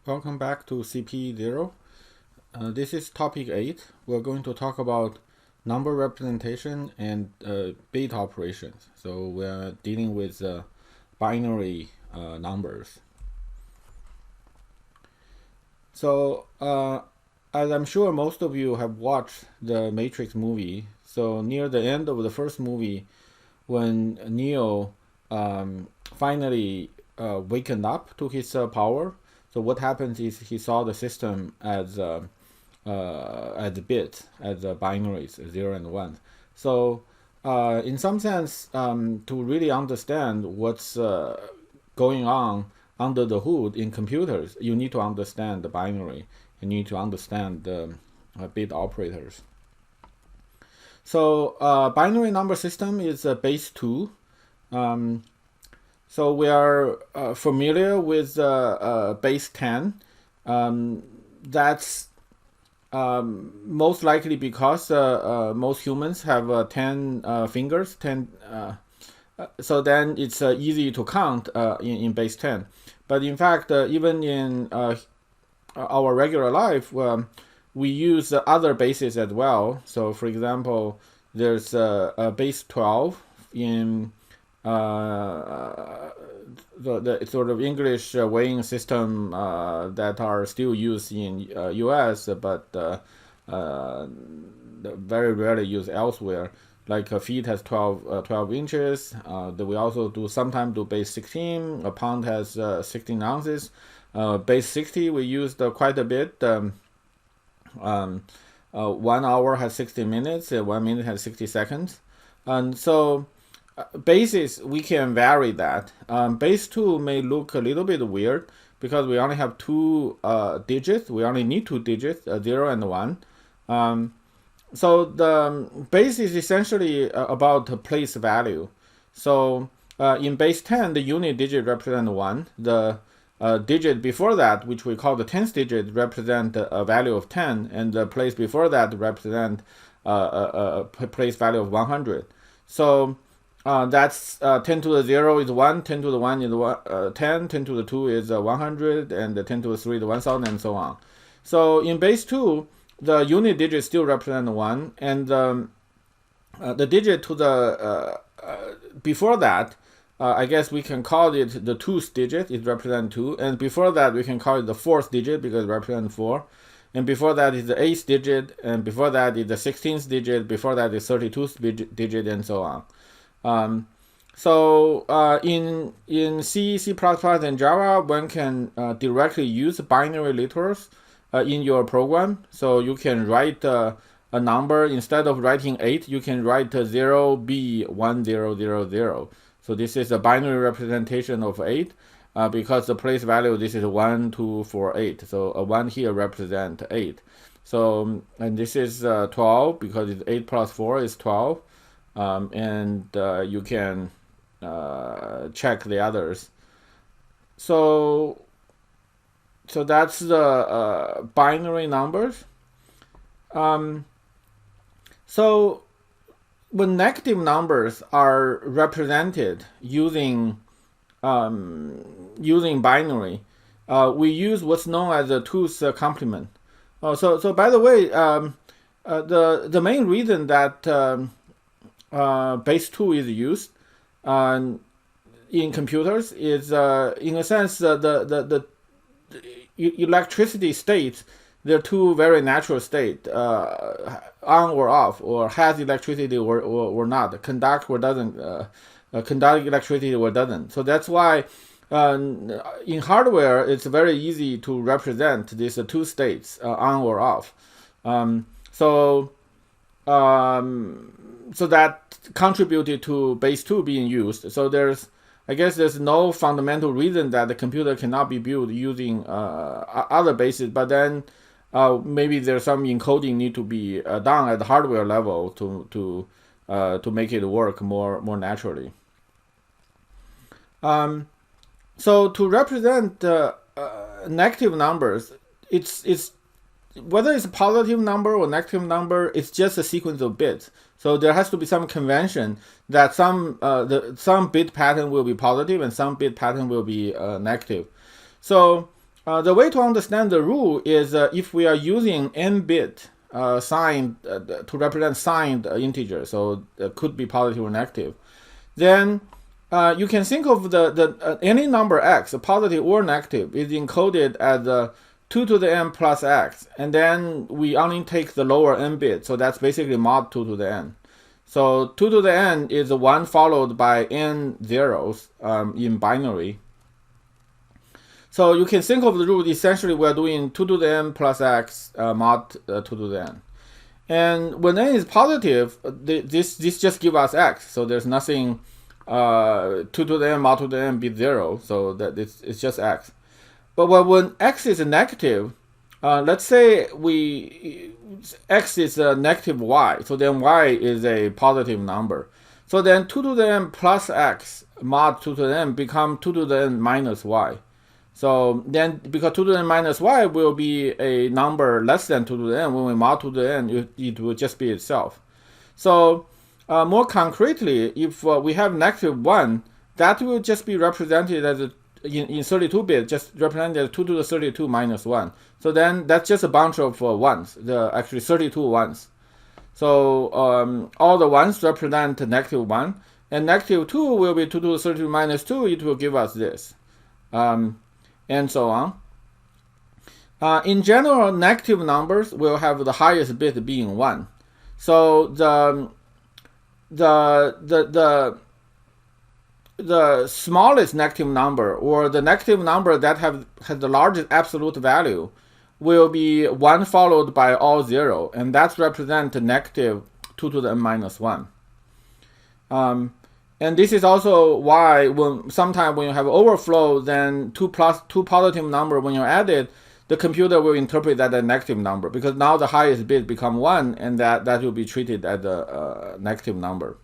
Welcome back to CP0. This is topic 8. We're going to talk about number representation and bit operations. So we're dealing with binary numbers. So as I'm sure most of you have watched the Matrix movie, so near the end of the first movie, when Neo finally wakened up to his power, so what happens is he saw the system as bits, as binaries, 0 and 1. So in some sense, to really understand what's going on under the hood in computers, you need to understand the binary. You need to understand the bit operators. So binary number system is base 2. So we are familiar with base 10. That's most likely because most humans have 10 fingers. 10. So then it's easy to count in base 10. But in fact, even in our regular life, we use other bases as well. So for example, there's a base 12 in the sort of English weighing system that are still used in US, but very rarely used elsewhere. Like a feet has 12 inches. We also sometimes do base 16. A pound has 16 ounces. Base 60 we used quite a bit. 1 hour has 60 minutes. 1 minute has 60 seconds. And so bases, we can vary that. Base 2 may look a little bit weird because we only have 2 digits. We only need 2 digits, 0 and 1. So the base is essentially about place value. So in base 10, the unit digit represents 1. The digit before that, which we call the 10th digit, represent a value of 10, and the place before that represent a place value of 100. So that's 10 to the 0 is 1, 10 to the 1 is 10, 10 to the 2 is 100, and the 10 to the 3 is 1000, and so on. So in base 2, the unit digit still represents 1, and the digit to the before that, I guess we can call it the 2th digit, it represents 2, and before that we can call it the 4th digit because it represents 4, and before that is the 8th digit, and before that is the 16th digit, before that is 32th digit, and so on. In C, C++, and Java, one can directly use binary literals in your program. So you can write a number. Instead of writing 8, you can write 0B1000. So this is a binary representation of 8 because the place value, this is 1, 2, 4, 8. So a 1 here represents 8. So, and this is 12 because it's 8 plus 4 is 12. And you can check the others. So that's the binary numbers. So when negative numbers are represented using binary, we use what's known as a 2's complement. So by the way, the main reason that base 2 is used in computers is in a sense the electricity states, they're two very natural states, on or off, or has electricity or not, conduct or doesn't, conduct electricity or doesn't. So that's why in hardware it's very easy to represent these 2 states, on or off. So that contributed to base 2 being used. So I guess there's no fundamental reason that the computer cannot be built using other bases, but then maybe there's some encoding need to be done at the hardware level to make it work more naturally. So to represent negative numbers, it's whether it's a positive number or negative number, it's just a sequence of bits. So there has to be some convention that some bit pattern will be positive and some bit pattern will be negative. So The way to understand the rule is if we are using n-bit signed to represent signed integer, so it could be positive or negative, then you can think of the any number x, positive or negative, is encoded as 2 to the n plus x, and then we only take the lower n bit, so that's basically mod 2 to the n. So 2 to the n is 1 followed by n zeros in binary. So you can think of the rule essentially we're doing 2 to the n plus x mod 2 to the n. And when n is positive, this just gives us x. So there's nothing 2 to the n mod 2 to the n be 0. So that it's just x. But when x is negative, let's say x is a negative y. So then y is a positive number. So then 2 to the n plus x mod 2 to the n become 2 to the n minus y. So then, because 2 to the n minus y will be a number less than 2 to the n, when we mod 2 to the n, it will just be itself. So more concretely, if we have negative 1, that will just be represented as in 32-bit, just represented as 2 to the 32 minus 1. So then that's just a bunch of ones, actually 32 ones. So all the ones represent negative 1, and negative 2 will be 2 to the 32 minus 2, it will give us this. And so on. In general, negative numbers will have the highest bit being 1. So the smallest negative number, or the negative number that has the largest absolute value, will be 1 followed by all 0, and that's represent negative 2 to the n minus 1. And this is also why sometimes when you have overflow, then two positive number, when you add it, the computer will interpret that as a negative number, because now the highest bit become 1, and that will be treated as a negative number.